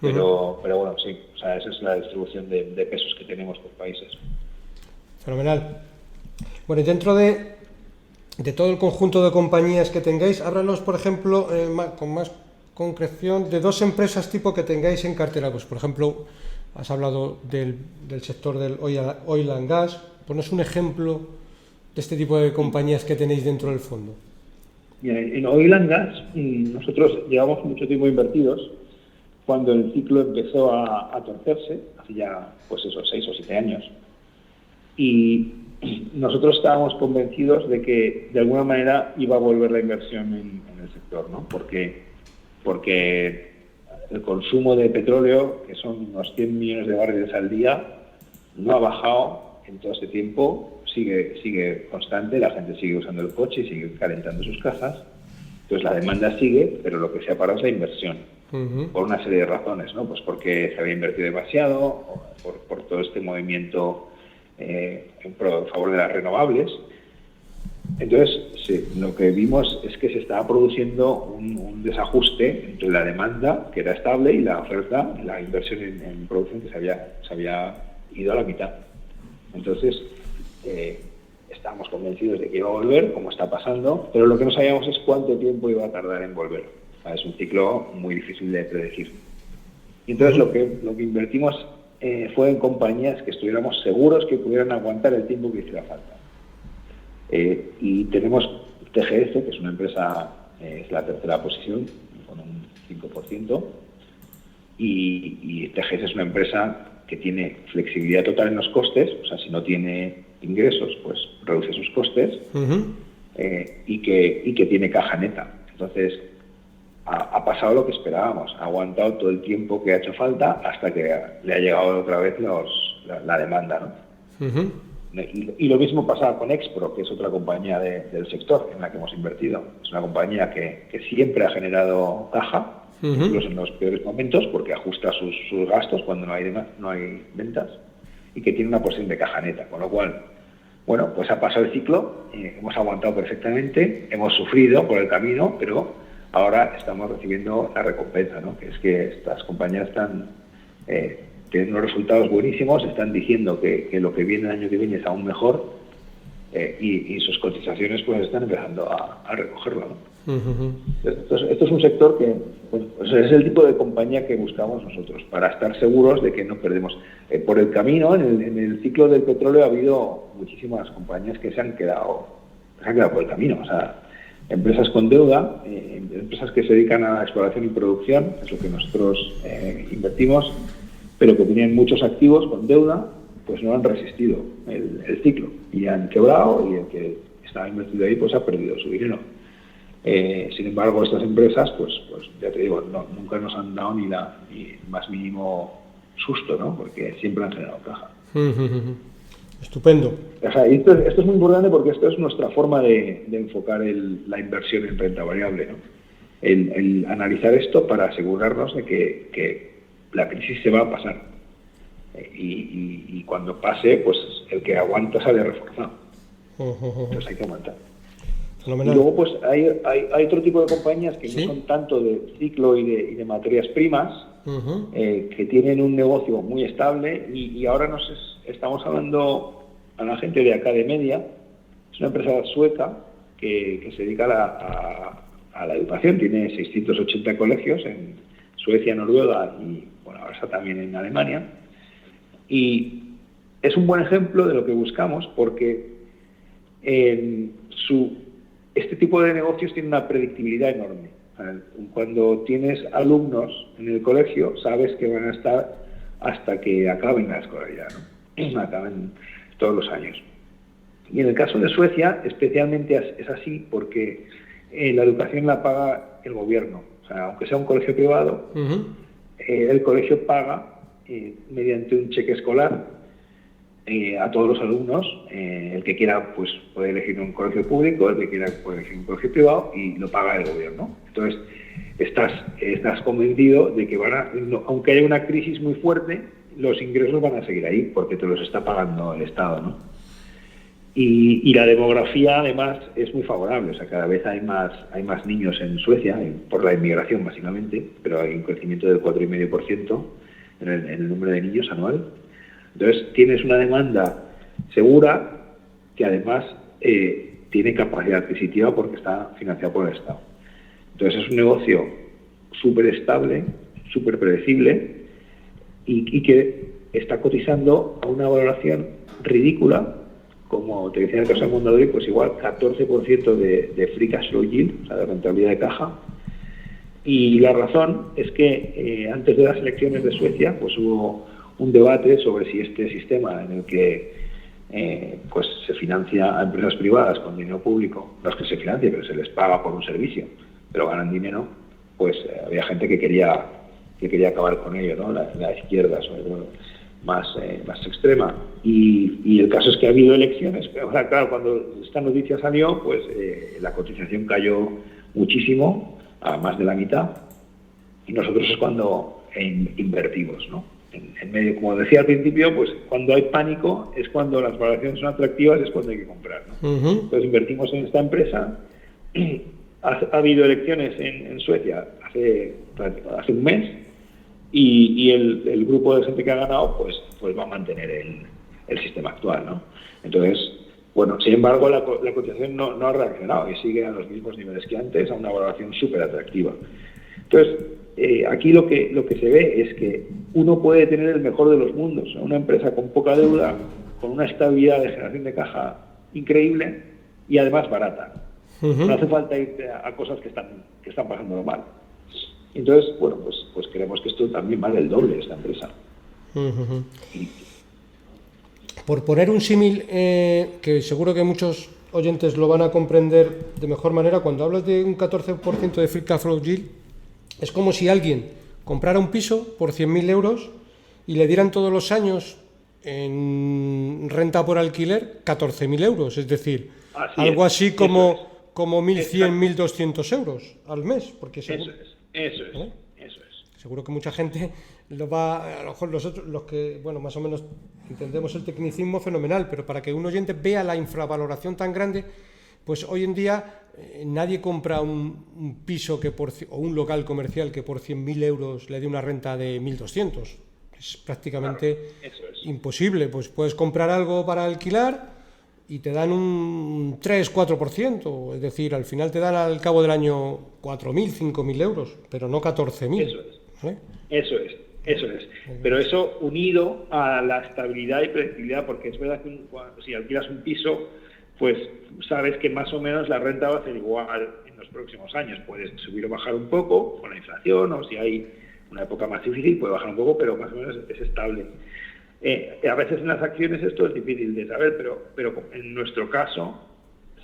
Pero bueno, sí, o sea, esa es la distribución de pesos que tenemos por países. Fenomenal. Bueno, y dentro de todo el conjunto de compañías que tengáis, háblanos, por ejemplo, con más concreción, de 2 empresas tipo que tengáis en cartera. Pues, por ejemplo, has hablado del sector del oil and gas. Ponos un ejemplo de este tipo de compañías que tenéis dentro del fondo. Mira, en oil and gas nosotros llevamos mucho tiempo invertidos. Cuando el ciclo empezó a torcerse, hace ya, pues esos 6 o 7 años, y nosotros estábamos convencidos de que de alguna manera iba a volver la inversión en el sector, ¿no? Porque el consumo de petróleo, que son unos 100 millones de barriles al día, no ha bajado en todo este tiempo, sigue constante, la gente sigue usando el coche y sigue calentando sus casas, entonces la demanda sigue, pero lo que se ha parado es la inversión. Por una serie de razones, ¿no? Pues porque se había invertido demasiado, por todo este movimiento en favor de las renovables. Entonces, sí, lo que vimos es que se estaba produciendo un desajuste entre la demanda, que era estable, y la oferta, la inversión en producción, que se había ido a la mitad. Entonces, estábamos convencidos de que iba a volver, como está pasando, pero lo que no sabíamos es cuánto tiempo iba a tardar en volver. Es un ciclo muy difícil de predecir. Y entonces lo que invertimos fue en compañías que estuviéramos seguros que pudieran aguantar el tiempo que hiciera falta. Y tenemos TGS, que es una empresa, es la tercera posición, con un 5%, y TGS es una empresa que tiene flexibilidad total en los costes, o sea, si no tiene ingresos, pues reduce sus costes, y que tiene caja neta. Entonces, ha pasado lo que esperábamos, ha aguantado todo el tiempo que ha hecho falta hasta que le ha llegado otra vez la demanda, ¿no? Y lo mismo pasaba con Expro, que es otra compañía del sector en la que hemos invertido. Es una compañía que siempre ha generado caja, incluso en los peores momentos, porque ajusta sus gastos cuando no hay ventas, y que tiene una posición de caja neta, con lo cual, bueno, pues ha pasado el ciclo, hemos aguantado perfectamente, hemos sufrido por el camino, pero ahora estamos recibiendo la recompensa, ¿no? Que es que estas compañías tienen unos resultados buenísimos, están diciendo que lo que viene el año que viene es aún mejor, y sus cotizaciones pues están empezando a recogerlo, ¿no? Esto es un sector que, bueno, pues es el tipo de compañía que buscamos nosotros, para estar seguros de que no perdemos. Por el camino, en el ciclo del petróleo ha habido muchísimas compañías que se han quedado por el camino, o sea, empresas con deuda, empresas que se dedican a la exploración y producción, es lo que nosotros invertimos, pero que tenían muchos activos con deuda, pues no han resistido el ciclo y han quebrado, y el que estaba invertido ahí pues ha perdido su dinero. Sin embargo, estas empresas, pues ya te digo, nunca nos han dado ni más mínimo susto, ¿no? Porque siempre han generado caja. Estupendo. O sea, esto es muy importante porque esto es nuestra forma de enfocar la inversión en renta variable, ¿no? El analizar esto para asegurarnos de que la crisis se va a pasar. Y cuando pase, pues el que aguanta sale reforzado. Entonces hay que aguantar. Fenomenal. Y luego pues hay otro tipo de compañías que no son tanto de ciclo y de materias primas, que tienen un negocio muy estable, y ahora estamos hablando a la gente de Academedia. Es una empresa sueca que se dedica a la educación, tiene 680 colegios en Suecia, Noruega y bueno, ahora está también en Alemania, y es un buen ejemplo de lo que buscamos porque este tipo de negocios tiene una predictibilidad enorme. Cuando tienes alumnos en el colegio, sabes que van a estar hasta que acaben la escolaridad, ¿no? Acaben todos los años. Y en el caso de Suecia, especialmente es así porque la educación la paga el gobierno. O sea, aunque sea un colegio privado, el colegio paga mediante un cheque escolar a todos los alumnos. El que quiera pues puede elegir un colegio público, el que quiera puede elegir un colegio privado, y lo paga el gobierno. Entonces estás convencido de que aunque haya una crisis muy fuerte, los ingresos van a seguir ahí porque te los está pagando el Estado, ¿no? Y la demografía además es muy favorable. O sea, cada vez hay más niños en Suecia, por la inmigración básicamente, pero hay un crecimiento del 4,5% en el número de niños anual. Entonces tienes una demanda segura que además tiene capacidad adquisitiva porque está financiado por el Estado. Entonces es un negocio súper estable, súper predecible, y que está cotizando a una valoración ridícula, como te decía en el caso de Mondadori, pues igual 14% de free cash flow yield, o sea, de rentabilidad de caja. Y la razón es que antes de las elecciones de Suecia, pues hubo un debate sobre si este sistema en el que pues se financia a empresas privadas con dinero público, no es que se financie, pero se les paga por un servicio, pero ganan dinero, pues había gente que quería acabar con ello, ¿no? La izquierda, sobre todo, más extrema. Y el caso es que ha habido elecciones, pero ahora, claro, cuando esta noticia salió, pues la cotización cayó muchísimo, a más de la mitad, y nosotros es cuando invertimos, ¿no? En medio, como decía al principio, pues cuando hay pánico es cuando las valoraciones son atractivas, es cuando hay que comprar, ¿no? Entonces invertimos en esta empresa. Ha habido elecciones en Suecia hace un mes, y el grupo de gente que ha ganado pues va a mantener el sistema actual, ¿no? Entonces, bueno, sin embargo la cotización no ha reaccionado y sigue a los mismos niveles que antes, a una valoración súper atractiva. Entonces, aquí lo que se ve es que uno puede tener el mejor de los mundos, ¿no? Una empresa con poca deuda, con una estabilidad de generación de caja increíble y además barata. No hace falta irte a cosas que están pasándolo mal. Entonces, bueno, pues creemos que esto también vale el doble, esta empresa. Por poner un símil, que seguro que muchos oyentes lo van a comprender de mejor manera, cuando hablas de un 14% de free cash flow yield, es como si alguien comprara un piso por 100.000 euros y le dieran todos los años en renta por alquiler 14.000 euros, es decir, algo así como 1.100, 1.200 euros al mes. Porque seguro, eso es. Seguro que mucha gente lo va, a lo mejor los que, bueno, más o menos entendemos el tecnicismo, fenomenal, pero para que un oyente vea la infravaloración tan grande, pues hoy en día nadie compra un piso o un local comercial que por 100.000 euros le dé una renta de 1.200. Es prácticamente imposible. Pues puedes comprar algo para alquilar y te dan un 3-4%, es decir, al final te dan al cabo del año 4.000, 5.000 euros, pero no 14.000. Eso es. ¿Vale? Eso es. Pero eso unido a la estabilidad y predictibilidad, porque es verdad que si alquilas un piso, pues sabes que más o menos la renta va a ser igual en los próximos años. Puede subir o bajar un poco con la inflación, o si hay una época más difícil puede bajar un poco, pero más o menos es estable. A veces en las acciones esto es difícil de saber, pero en nuestro caso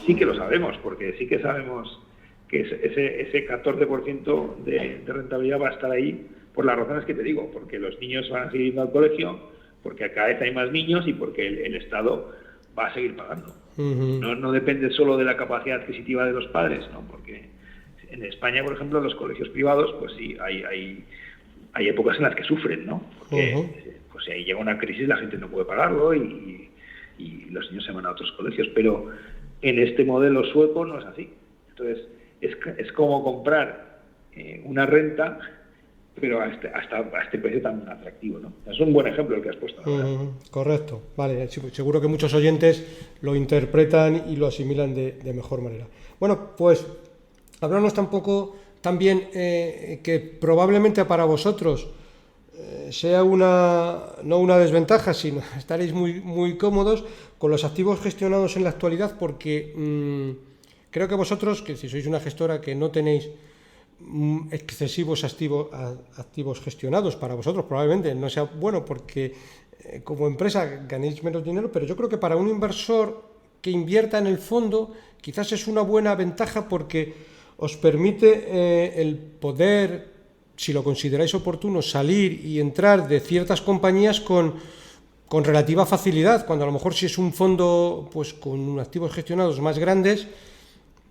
sí que lo sabemos, porque sí que sabemos que ese 14% de rentabilidad va a estar ahí por las razones que te digo, porque los niños van a seguir yendo al colegio, porque cada vez hay más niños y porque el Estado va a seguir pagando. No depende solo de la capacidad adquisitiva de los padres, ¿no? Porque en España, por ejemplo, los colegios privados, pues sí, hay épocas en las que sufren, ¿no? Porque pues si ahí llega una crisis la gente no puede pagarlo y los niños se van a otros colegios, pero en este modelo sueco no es así. Entonces, es como comprar una renta, pero a este precio tan atractivo, ¿no? Es un buen ejemplo el que has puesto, la verdad. Correcto, vale, seguro que muchos oyentes lo interpretan y lo asimilan de mejor manera. Bueno, pues háblanos también que probablemente para vosotros sea no una desventaja, sino estaréis muy, muy cómodos con los activos gestionados en la actualidad, porque creo que vosotros, que si sois una gestora que no tenéis excesivos activos gestionados, para vosotros probablemente no sea bueno porque como empresa ganéis menos dinero, pero yo creo que para un inversor que invierta en el fondo quizás es una buena ventaja porque os permite el poder, si lo consideráis oportuno, salir y entrar de ciertas compañías con relativa facilidad, cuando a lo mejor si es un fondo pues con activos gestionados más grandes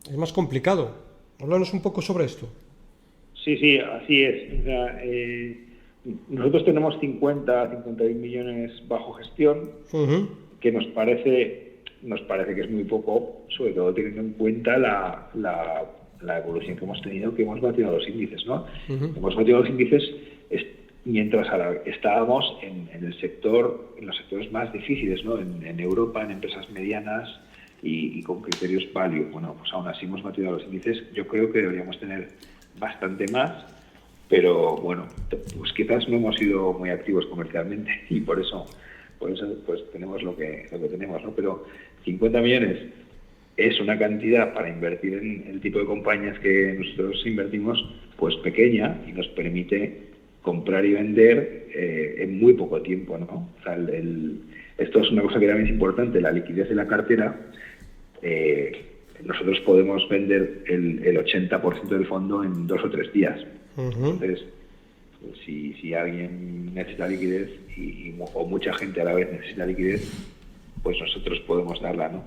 es más complicado. Háblanos un poco sobre esto. Sí, así es. O sea, nosotros tenemos 50.000 millones bajo gestión, que nos parece que es muy poco, sobre todo teniendo en cuenta la evolución que hemos tenido, que hemos batido los índices, ¿no? Hemos batido los índices mientras estábamos en los sectores más difíciles, ¿no? En Europa, en empresas medianas y con criterios value. Bueno, pues aún así hemos batido los índices. Yo creo que deberíamos tener bastante más, pero bueno, pues quizás no hemos sido muy activos comercialmente y por eso pues tenemos lo que tenemos, ¿no? Pero 50 millones es una cantidad para invertir en el tipo de compañías que nosotros invertimos, pues pequeña, y nos permite comprar y vender en muy poco tiempo, ¿no? O sea, esto es una cosa que también es importante, la liquidez de la cartera. Nosotros podemos vender el 80% del fondo en 2 o 3 días. Entonces, si alguien necesita liquidez o mucha gente a la vez necesita liquidez, pues nosotros podemos darla, ¿no?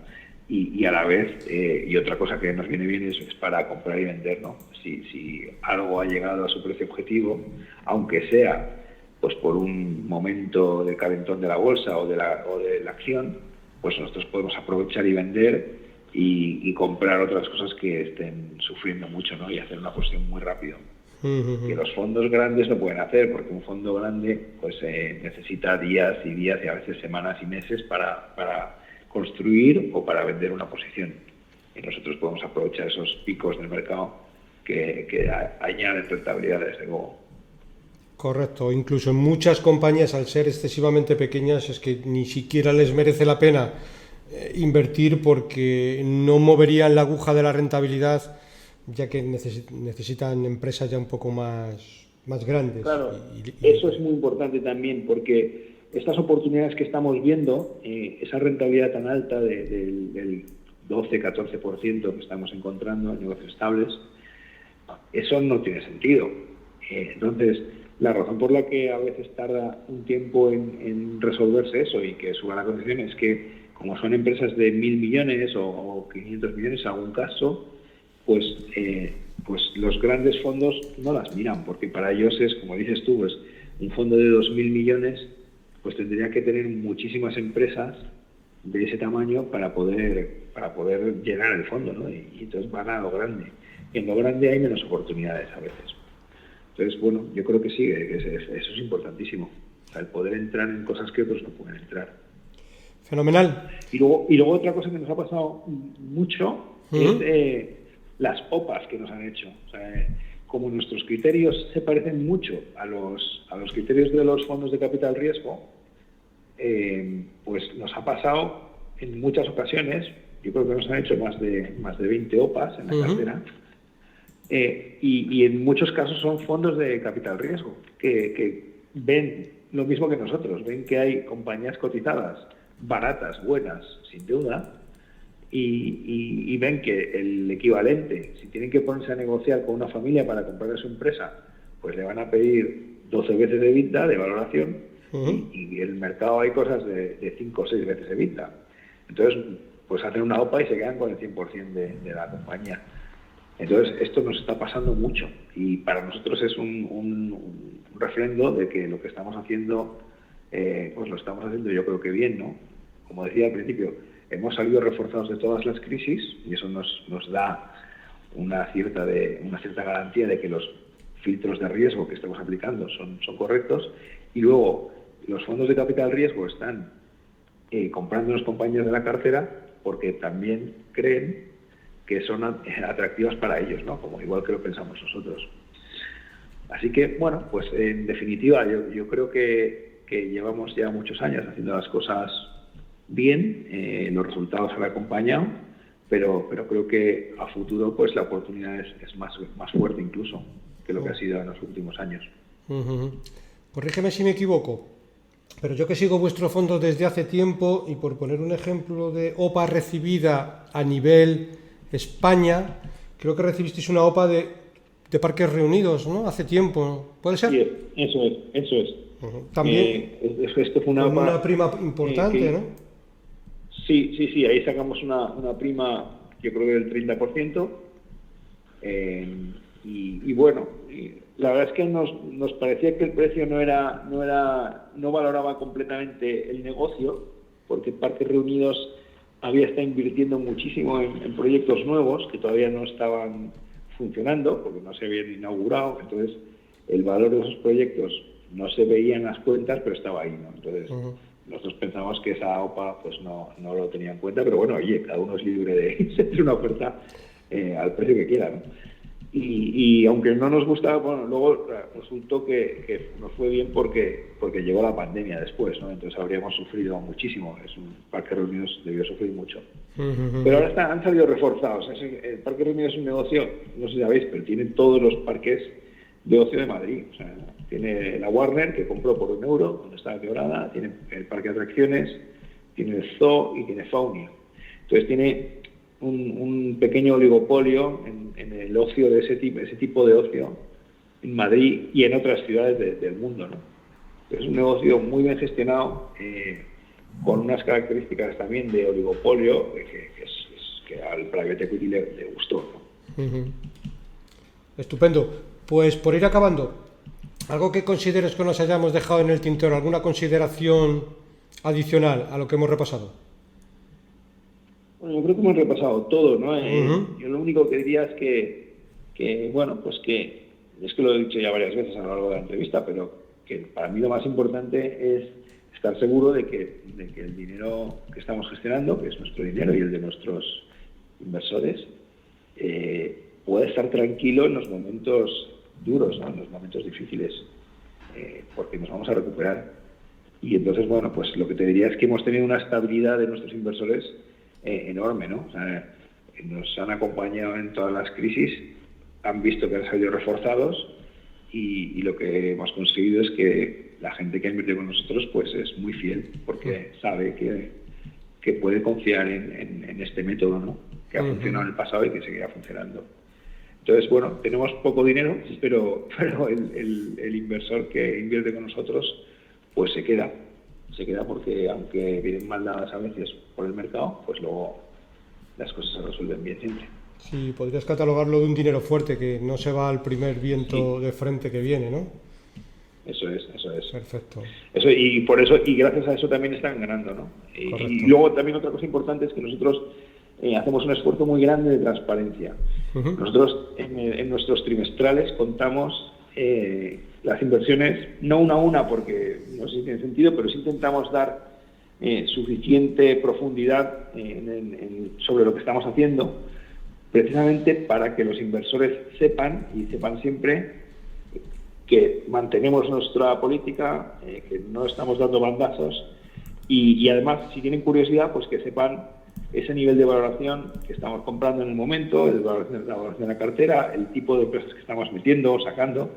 Y a la vez, y otra cosa que nos viene bien es para comprar y vender, ¿no? Si algo ha llegado a su precio objetivo, aunque sea pues por un momento de calentón de la bolsa o de la acción, pues nosotros podemos aprovechar y vender y comprar otras cosas que estén sufriendo mucho, ¿no? Y hacer una posición muy rápido. Que los fondos grandes no pueden hacer, porque un fondo grande pues necesita días y días y a veces semanas y meses para construir o para vender una posición. Y nosotros podemos aprovechar esos picos del mercado que añaden rentabilidad, desde luego. Correcto, incluso en muchas compañías, al ser excesivamente pequeñas, es que ni siquiera les merece la pena invertir porque no moverían la aguja de la rentabilidad, ya que necesitan empresas ya un poco más grandes. Claro, eso es muy importante también, porque estas oportunidades que estamos viendo, esa rentabilidad tan alta del 12-14% que estamos encontrando en negocios estables, eso no tiene sentido. Entonces, la razón por la que a veces tarda un tiempo en resolverse eso y que suba la cotización es que, como son empresas de 1.000 millones o 500 millones en algún caso, pues los grandes fondos no las miran, porque para ellos es, como dices tú, pues un fondo de 2.000 millones pues tendría que tener muchísimas empresas de ese tamaño para poder llenar el fondo, ¿no? Y entonces van a lo grande. Y en lo grande hay menos oportunidades a veces. Entonces, bueno, yo creo que sí, eso es importantísimo. O sea, el poder entrar en cosas que otros no pueden entrar. Fenomenal. Y luego otra cosa que nos ha pasado mucho es las OPAs que nos han hecho. O sea, como nuestros criterios se parecen mucho a los criterios de los fondos de capital riesgo, pues nos ha pasado en muchas ocasiones, yo creo que nos han hecho más de 20 OPAs en la cartera, y en muchos casos son fondos de capital riesgo, que ven lo mismo que nosotros, ven que hay compañías cotizadas, baratas, buenas, sin deuda, y ven que el equivalente, si tienen que ponerse a negociar con una familia para comprarle su empresa, pues le van a pedir 12 veces de EBITDA de valoración, y en el mercado hay cosas de 5 o 6 veces de EBITDA. Entonces, pues hacen una OPA y se quedan con el 100% de la compañía. Entonces, esto nos está pasando mucho, y para nosotros es un refrendo de que lo que estamos haciendo, pues lo estamos haciendo yo creo que bien, ¿no? Como decía al principio, hemos salido reforzados de todas las crisis, y eso nos da una cierta garantía de que los filtros de riesgo que estamos aplicando son correctos, y luego los fondos de capital riesgo están comprando los compañías de la cartera porque también creen que son atractivas para ellos, ¿no? Como igual que lo pensamos nosotros. Así que, bueno, pues en definitiva yo creo que llevamos ya muchos años haciendo las cosas bien, los resultados han acompañado, pero creo que a futuro pues la oportunidad es más fuerte incluso que lo que ha sido en los últimos años. Corrígeme si me equivoco, pero yo que sigo vuestro fondo desde hace tiempo, y por poner un ejemplo de OPA recibida a nivel España, creo que recibisteis una OPA de Parques Reunidos, ¿no? Hace tiempo, ¿puede ser? Sí, eso es. También esto fue una prima importante, ¿no? Sí, ahí sacamos una prima, yo creo que del 30%, y bueno, la verdad es que nos parecía que el precio no valoraba completamente el negocio, porque Parques Reunidos había estado invirtiendo muchísimo en proyectos nuevos que todavía no estaban funcionando, porque no se habían inaugurado. Entonces el valor de esos proyectos no se veía en las cuentas, pero estaba ahí, ¿no? Entonces nosotros pensamos que esa OPA pues no lo tenía en cuenta, pero bueno, oye, cada uno es libre de hacer una oferta al precio que quiera, ¿no? Y aunque no nos gustaba, bueno, luego resultó que nos fue bien porque llegó la pandemia después, ¿no? Entonces habríamos sufrido muchísimo. Un Parque Reunidos debió sufrir mucho. Pero ahora han salido reforzados. El Parque Reunidos es un negocio, no sé si sabéis, pero tiene todos los parques de ocio de Madrid. O sea, tiene la Warner, que compró por €1, donde estaba quebrada, tiene el Parque de Atracciones, tiene el Zoo y tiene Faunia. Entonces tiene un pequeño oligopolio en el ocio de ese tipo de ocio en Madrid y en otras ciudades del mundo, ¿no? Es un negocio muy bien gestionado, con unas características también de oligopolio que al private equity le gustó, ¿no? Estupendo. Pues por ir acabando, ¿algo que consideres que nos hayamos dejado en el tintero? ¿Alguna consideración adicional a lo que hemos repasado? Bueno, yo creo que hemos repasado todo, ¿no? Yo lo único que diría es que bueno, pues que es que lo he dicho ya varias veces a lo largo de la entrevista, pero que para mí lo más importante es estar seguro de que el dinero que estamos gestionando, que es nuestro dinero y el de nuestros inversores, pueda estar tranquilo en los momentos duros, ¿no? En los momentos difíciles, porque nos vamos a recuperar. Y entonces, bueno, pues lo que te diría es que hemos tenido una estabilidad de nuestros inversores enorme, ¿no? O sea, nos han acompañado en todas las crisis, han visto que han salido reforzados, y lo que hemos conseguido es que la gente que ha invertido con nosotros pues es muy fiel, porque sabe que puede confiar en este método, ¿no? Que ha funcionado en el pasado y que seguirá funcionando. Entonces, bueno, tenemos poco dinero, pero el inversor que invierte con nosotros pues se queda porque, aunque vienen mal dadas a veces por el mercado, pues luego las cosas se resuelven bien siempre. Sí, podrías catalogarlo de un dinero fuerte, que no se va al primer viento de frente que viene, ¿no? Eso es. Perfecto. Eso, y por eso, y gracias a eso también están ganando, ¿no? Y luego también otra cosa importante es que nosotros hacemos un esfuerzo muy grande de transparencia. Nosotros en nuestros trimestrales contamos las inversiones, no una a una porque no sé si tiene sentido, pero sí intentamos dar suficiente profundidad sobre lo que estamos haciendo, precisamente para que los inversores sepan siempre que mantenemos nuestra política, que no estamos dando bandazos, y además, si tienen curiosidad, pues que sepan ese nivel de valoración que estamos comprando en el momento, la valoración de la cartera, el tipo de empresas que estamos metiendo o sacando.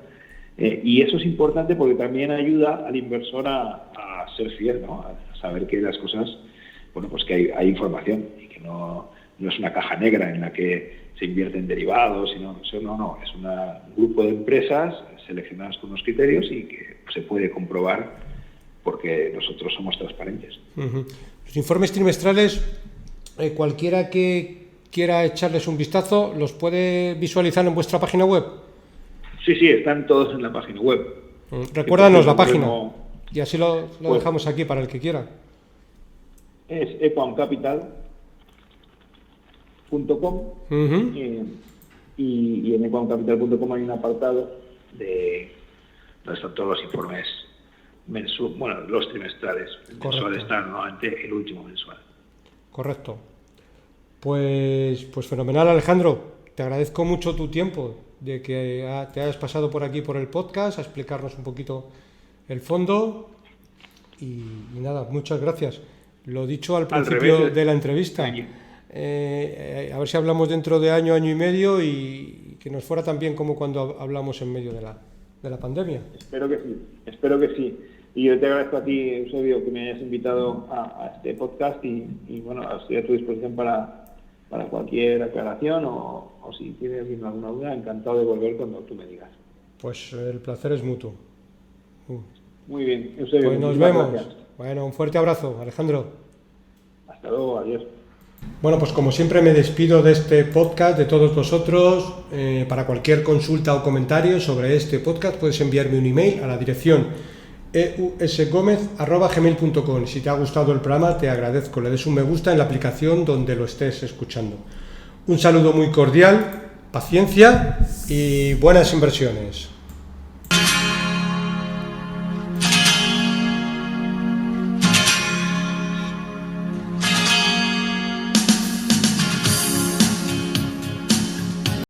Y eso es importante porque también ayuda al inversor a ser fiel, ¿no? A saber que las cosas, bueno, pues que hay información y que no es una caja negra en la que se invierte en derivados, sino, no, es un grupo de empresas seleccionadas con unos criterios y que se puede comprobar porque nosotros somos transparentes. Uh-huh. Los informes trimestrales, cualquiera que quiera echarles un vistazo, ¿los puede visualizar en vuestra página web? Sí, están todos en la página web. Recuérdanos la página y así lo dejamos aquí para el que quiera. Es equamcapital.com. Uh-huh. Y en equamcapital.com hay un apartado donde están todos los informes mensuales, los trimestrales. El mensual está normalmente el último mensual. Correcto. Pues fenomenal, Alejandro. Te agradezco mucho tu tiempo, de que te hayas pasado por aquí por el podcast a explicarnos un poquito el fondo y nada, muchas gracias. Lo dicho al principio de la entrevista, a ver si hablamos dentro de año y medio y que nos fuera tan bien como cuando hablamos en medio de la pandemia. Espero que sí. Y yo te agradezco a ti, Eusebio, que me hayas invitado a este podcast y bueno, estoy a tu disposición para cualquier aclaración o si tienes alguna duda, encantado de volver cuando tú me digas. Pues el placer es mutuo. Muy bien, Eusebio. Pues nos vemos. Gracias. Bueno, un fuerte abrazo, Alejandro. Hasta luego, adiós. Bueno, pues como siempre me despido de este podcast, de todos vosotros. Para cualquier consulta o comentario sobre este podcast puedes enviarme un email a la dirección eusgomez@gmail.com. Si te ha gustado el programa, te agradezco, le des un me gusta en la aplicación donde lo estés escuchando. Un saludo muy cordial, paciencia y buenas inversiones.